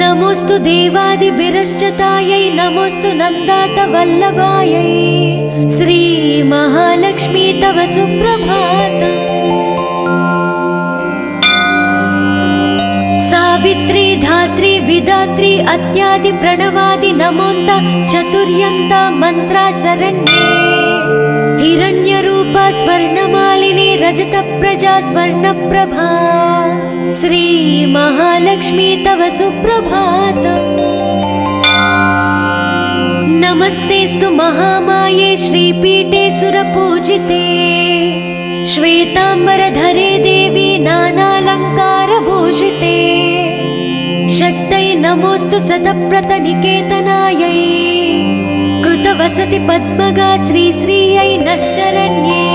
नमोस्तु देवादिभिरश्चतायै नमोस्तु नन्दातवल्लभायै श्री महालक्ष्मी तव सुप्रभातम् सावित्री धात्री विधात्री अत्यादि प्रणवादि नमोन्त चतुर्यन्त मंत्रा शरण्ये हिरण्यरूपा स्वर्णमालिनी रजत प्रजा स्वर्णप्रभा श्री महालक्ष्मी तव सुप्रभातम्। नमस्तेस्तु महामाये श्रीपीठे सुरपूजिते श्वेतांबरधरे देवी नानालंकारभूषिते शक्तये नमोस्तु सतप्रतनिकेतनायै कृतवसति पद्मगा श्रीश्रियै नः शरण्ये।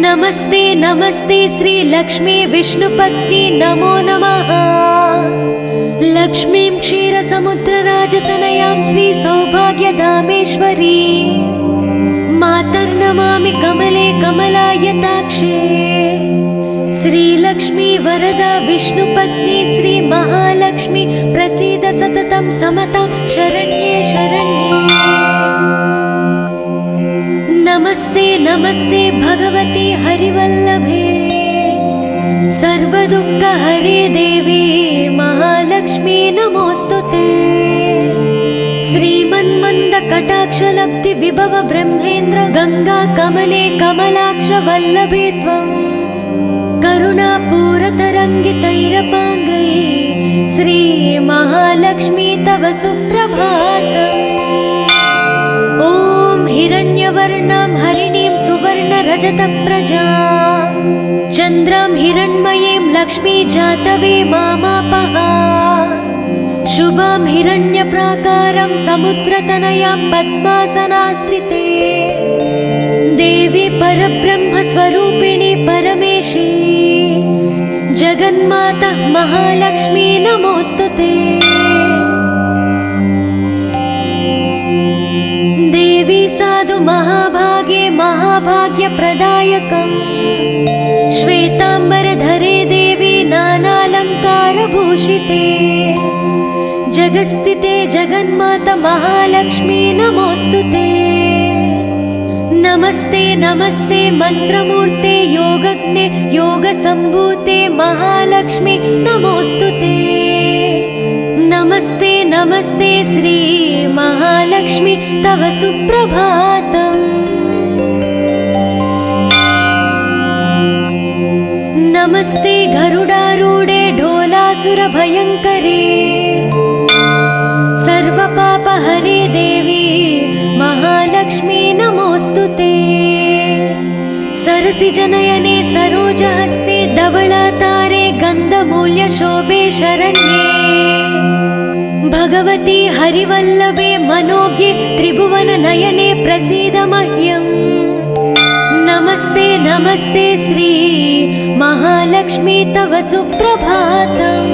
नमस्ते नमस्ते श्री लक्ष्मी विष्णुपत्नी नमो नमः। लक्ष्मीं क्षीरसमुद्रराजतनयां श्री सौभाग्यधामेश्वरी मातर्नमामि कमले कमलायताक्षे श्रीलक्ष्मी वरदा विष्णुपत्नी श्री महालक्ष्मी प्रसीद सततं समतां शरण्ये शरण्ये। नमस्ते नमस्ते भगवती हरिवल्लभे सर्वदुःखहरे देवी महालक्ष्मी नमोस्तुते। श्रीमन्मन्दकटाक्षलब्धि विभव ब्रह्मेन्द्र गंगा कमले कमलाक्ष वल्लभे त्वं करुणापूरतरङ्गितैरपाङ्गै श्री महालक्ष्मी तव सुप्रभातम्। ॐ हिरण्यवर्णां हरिणीं सुवर्णरजतप्रजां चन्द्रां हिरण्मयीं लक्ष्मी जातवे मामापः शुभां हिरण्यप्राकारं समुद्रतनयां पद्मासनास्थिते देवी परब्रह्मस्वरूपिणी परमेशी जगन्माता महालक्ष्मी नमोस्तुते। देवी साधु महाभागे महाभाग्यप्रदायकम् श्वेतांबरधरे देवी नानालंकारभूषिते जगस्थिते जगन्माता महालक्ष्मी नमोस्तुते। नमस्ते नमस्ते मंत्रमूर्ते योगज्ञे योगसंभूते महालक्ष्मी नमोस्तुते। नमस्ते नमस्ते श्री महालक्ष्मी तव सुप्रभातम्। नमस्ते गरुडारूढे ढोलासुरभयङ्करे सर्वपापहरे देवी महालक्ष्मी नमोस्तुते। सरसिजनयने सरोजहस्ते धवलातारे गन्धमूल्यशोभे शरण्ये भगवती हरिवल्लभे मनोज्ञे त्रिभुवननयने प्रसीद मह्यम्। नमस्ते नमस्ते श्री महालक्ष्मी तव सुप्रभातम्।